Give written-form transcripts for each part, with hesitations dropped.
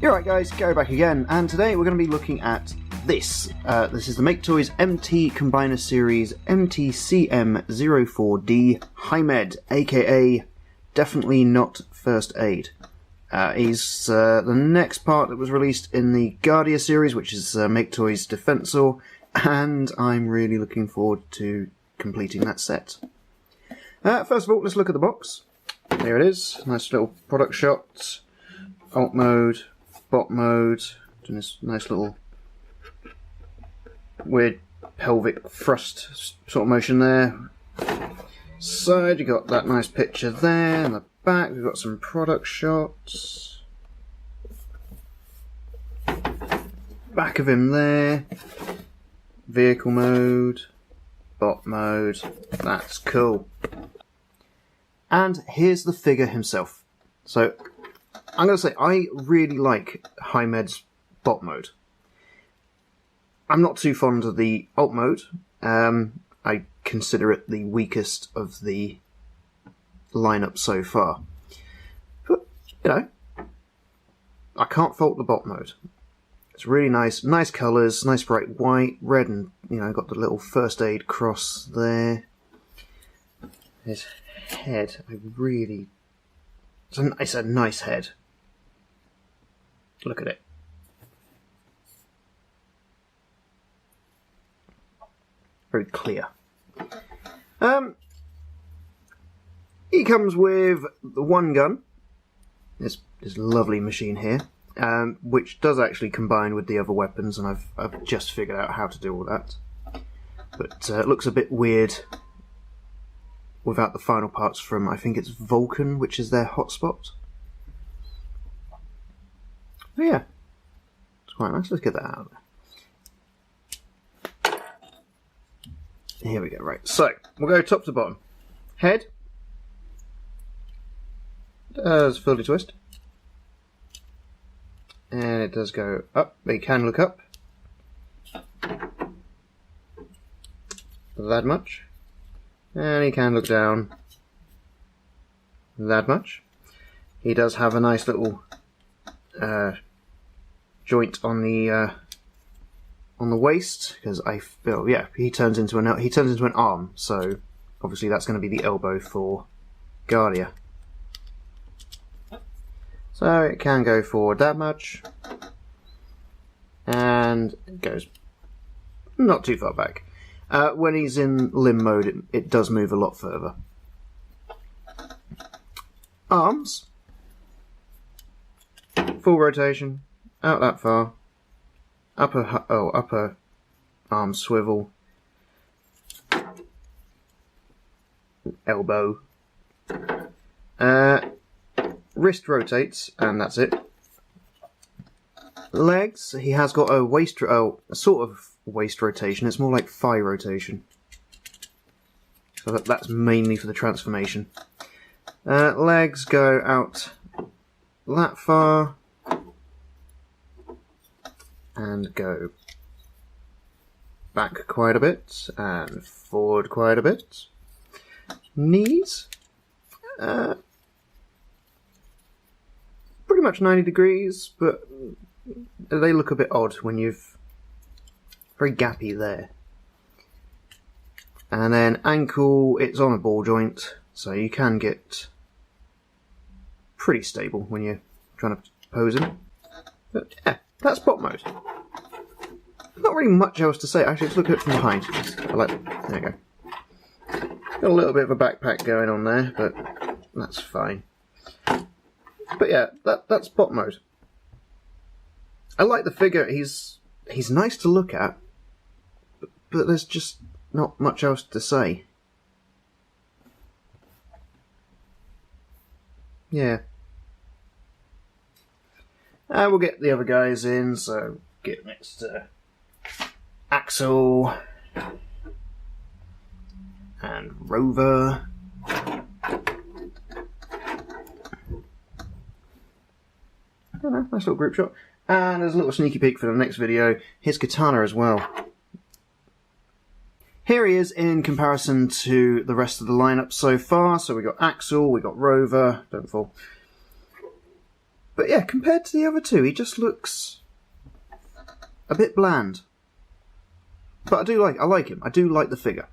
Alright guys, Gary back again, and today we're going to be looking at this. This is the MakeToys MT Combiner Series MTCM-0D Himed, aka definitely not first aid. He's the next part that was released in the Guardia series, which is MakeToys Defensor, and I'm really looking forward to completing that set. First of all, let's look at the box. Here it is, nice little product shot, alt mode, bot mode, doing this nice little weird pelvic thrust sort of motion there. Side, you got that nice picture there, and the back we've got some product shots. Back of him there, vehicle mode, bot mode, that's cool. And here's the figure himself. So I'm going to say I really like Himed's bot mode. I'm not too fond of the alt mode. I consider it the weakest of the lineup so far. But, you know, I can't fault the bot mode. It's really nice. Nice colours, nice bright white, red, and, you know, got the little first aid cross there. His head, it's a nice head. Look at it. Very clear. He comes with the one gun, this lovely machine here, which does actually combine with the other weapons, and I've just figured out how to do all that. But it looks a bit weird without the final parts from, I think it's Vulcan, which is their hotspot. Oh yeah, it's quite nice. Let's get that out of there. Here we go, right. So, we'll go top to bottom. Head. Does fully twist. And it does go up. You can look up. That much. And he can look down. That much. He does have a nice little joint on the waist, because I feel, yeah, he turns into an arm, so obviously that's going to be the elbow for Guardia. So it can go forward that much, and it goes not too far back. When he's in limb mode, it does move a lot further. Arms, full rotation, out that far. Upper arm swivel, elbow, wrist rotates, and that's it. Legs, he has got a sort of waist rotation. It's more like thigh rotation, so that's mainly for the transformation. Legs go out that far and go back quite a bit and forward quite a bit. Knees, pretty much 90 degrees, but they look a bit odd when you've very gappy there. And then ankle, it's on a ball joint, so you can get pretty stable when you're trying to pose him. But yeah, that's bot mode. Not really much else to say. Actually, let's look at it from behind. There you go. Got a little bit of a backpack going on there, but that's fine. But yeah, that's bot mode. I like the figure. He's nice to look at, but there's just not much else to say. Yeah. And we'll get the other guys in, so get next to Axel and Rover. I don't know, nice little group shot. And there's a little sneaky peek for the next video. Here's Katana as well. Here he is in comparison to the rest of the lineup so far. So we got Axel, we got Rover, don't fall. But yeah, compared to the other two, he just looks a bit bland. But I like him. I do like the figure.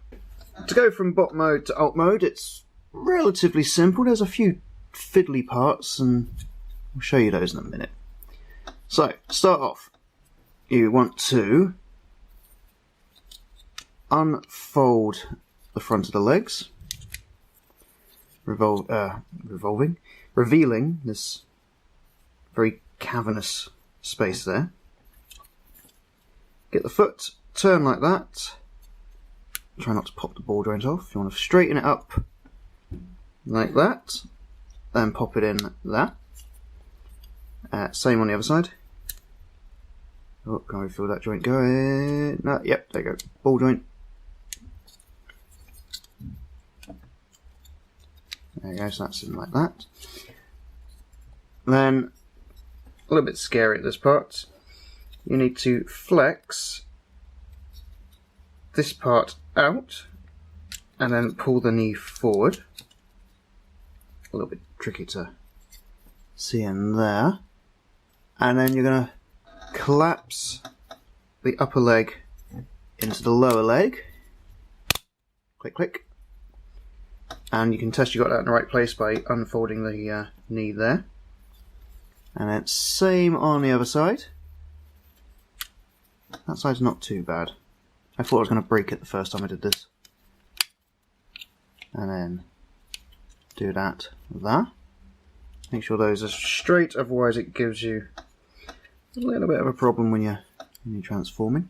To go from bot mode to alt mode, it's relatively simple. There's a few fiddly parts, and I'll show you those in a minute. So, start off. You want to unfold the front of the legs, revealing this very cavernous space there. Get the foot, turn like that. Try not to pop the ball joint off. You want to straighten it up like that, then pop it in there. Same on the other side. Oh, can we feel that joint going? No, yep, there you go. Ball joint. There you go, so that's in like that. Then, a little bit scary at this part, you need to flex this part out and then pull the knee forward. A little bit tricky to see in there. And then you're going to collapse the upper leg into the lower leg. Click, click. And you can test you got that in the right place by unfolding the knee there. And then same on the other side. That side's not too bad. I thought I was going to break it the first time I did this. And then do that there. Make sure those are straight, otherwise it gives you a little bit of a problem when you're transforming.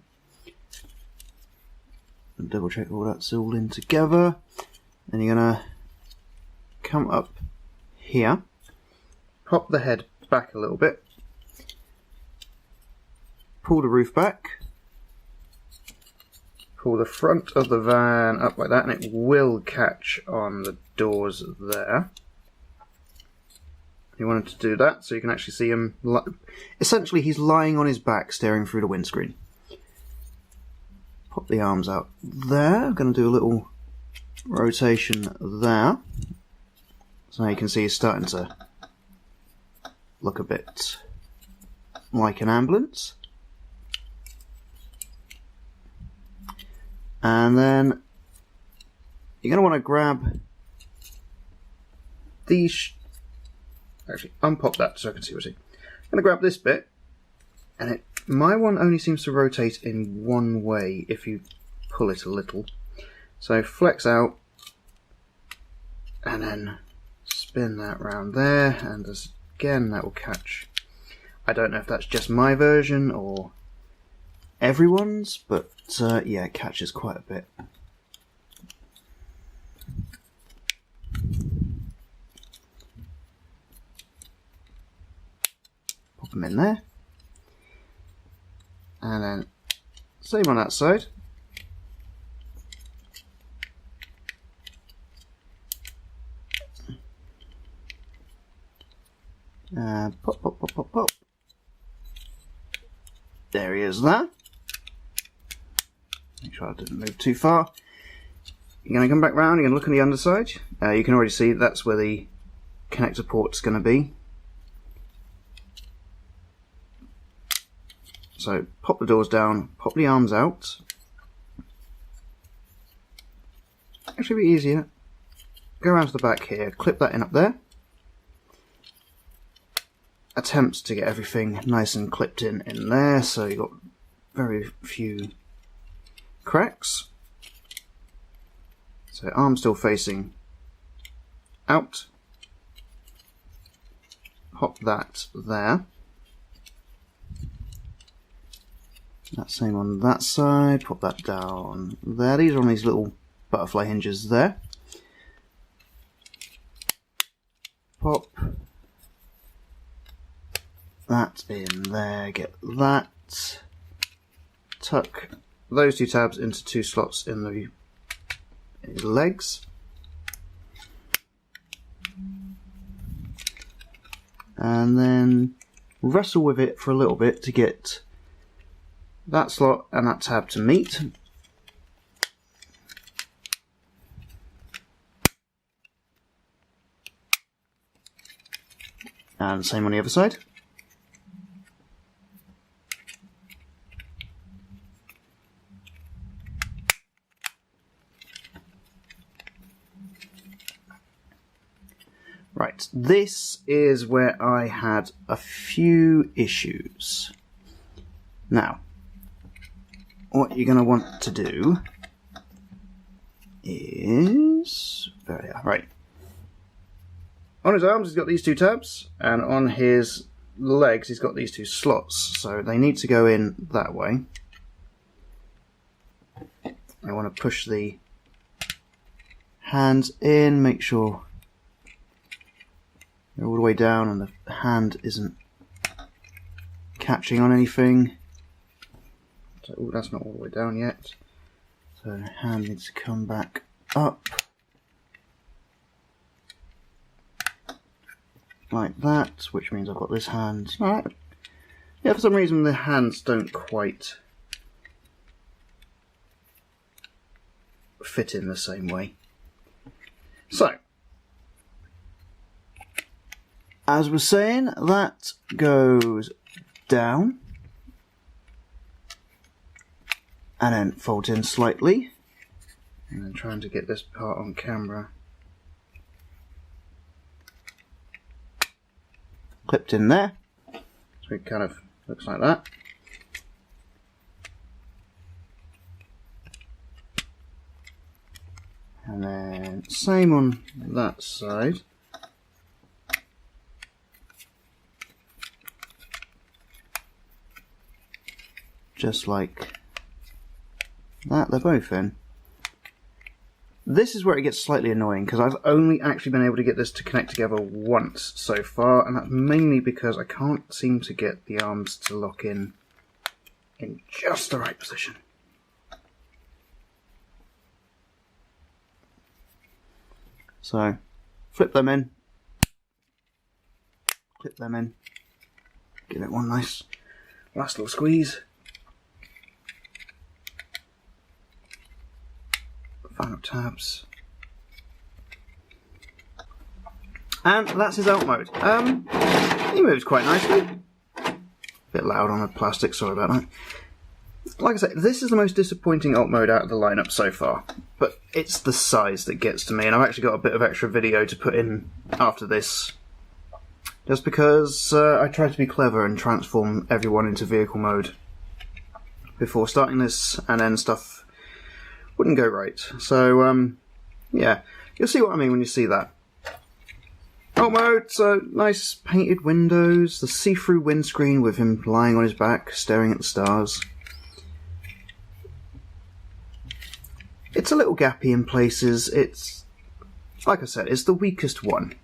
And double check all that's all in together. Then you're going to come up here, pop the head back a little bit, pull the roof back, pull the front of the van up like that, and it will catch on the doors there. You wanted to do that so you can actually see him. Essentially, he's lying on his back staring through the windscreen. Pop the arms out there. I'm going to do a little rotation there. So now you can see he's starting to look a bit like an ambulance. And then you're going to want to grab these. Actually, unpop that so I can see what I see. I'm going to grab this bit, and my one only seems to rotate in one way if you pull it a little. So flex out, and then spin that round there, and again that will catch. I don't know if that's just my version or everyone's, but yeah, it catches quite a bit. Pop them in there, and then same on that side. Pop, pop, pop, pop, pop. There he is there. Make sure I didn't move too far. You're going to come back round, you're going to look on the underside. You can already see that's where the connector port's going to be. So pop the doors down, pop the arms out. Actually be easier. Go around to the back here, clip that in up there. Attempt to get everything nice and clipped in there, so you've got very few cracks. So arm still facing out. Pop that there. That same on that side. Pop that down there. These are on these little butterfly hinges there. Pop that in there, get that. Tuck those two tabs into two slots in the legs. And then wrestle with it for a little bit to get that slot and that tab to meet. And same on the other side. Right, this is where I had a few issues. Now, what you're going to want to do is... there we are, right. On his arms he's got these two tabs, and on his legs he's got these two slots, so they need to go in that way. I want to push the hands in, make sure they're all the way down and the hand isn't catching on anything. So, ooh, that's not all the way down yet. So the hand needs to come back up. Like that, which means I've got this hand. Alright. Yeah, for some reason the hands don't quite fit in the same way. So, as we're saying, that goes down and then folds in slightly, and then trying to get this part on camera. Clipped in there, so it kind of looks like that. And then same on that side. Just like that, they're both in. This is where it gets slightly annoying, because I've only actually been able to get this to connect together once so far, and that's mainly because I can't seem to get the arms to lock in just the right position. So, flip them in, clip them in, give it one nice last little squeeze. Final tabs. And that's his alt mode. He moves quite nicely. A bit loud on the plastic, sorry about that. Like I said, this is the most disappointing alt mode out of the lineup so far. But it's the size that gets to me, and I've actually got a bit of extra video to put in after this. Just because I tried to be clever and transform everyone into vehicle mode before starting this, and then stuff wouldn't go right. So, yeah, you'll see what I mean when you see that. Alt mode, so nice painted windows, the see-through windscreen with him lying on his back, staring at the stars. It's a little gappy in places. It's, like I said, it's the weakest one.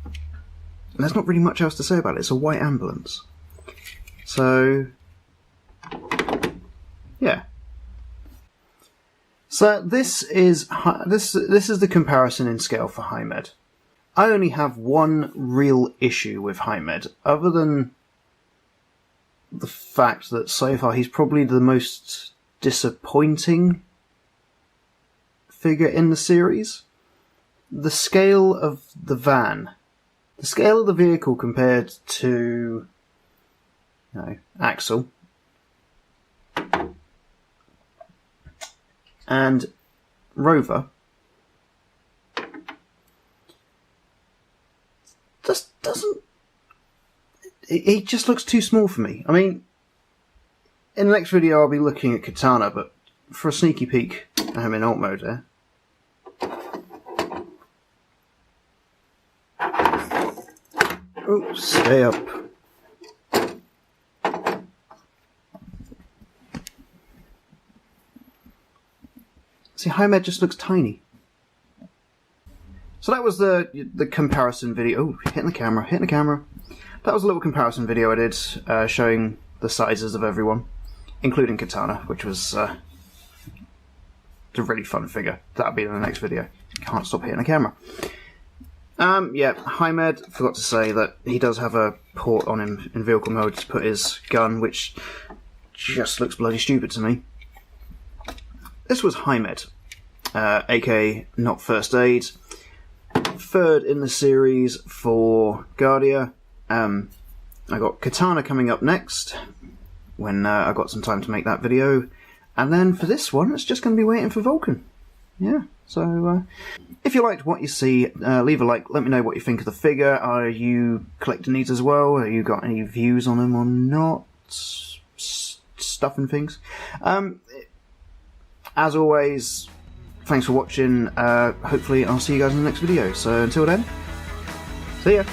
And there's not really much else to say about it. It's a white ambulance. So, yeah. So this is the comparison in scale for Himed. I only have one real issue with Himed, other than the fact that so far he's probably the most disappointing figure in the series. The scale of the van, the scale of the vehicle compared to, you know, Axel and Rover just doesn't... He just looks too small for me. I mean, in the next video I'll be looking at Katana, but for a sneaky peek, I'm in alt mode there. Oh, stay up. See, Himed just looks tiny. So that was the comparison video. Oh, hitting the camera. That was a little comparison video I did, showing the sizes of everyone, including Katana, which was a really fun figure. That'll be in the next video. Can't stop hitting the camera. Yeah, Himed, forgot to say that he does have a port on him in vehicle mode to put his gun, which just looks bloody stupid to me. This was Himed, aka Not First Aid. third in the series for Guardia. I got Katana coming up next, when I got some time to make that video. And then for this one, it's just going to be waiting for Vulcan. Yeah, so if you liked what you see, leave a like, let me know what you think of the figure. Are you collecting these as well? Have you got any views on them or not? Stuff and things. As always, thanks for watching. Hopefully I'll see you guys in the next video. So until then, see ya!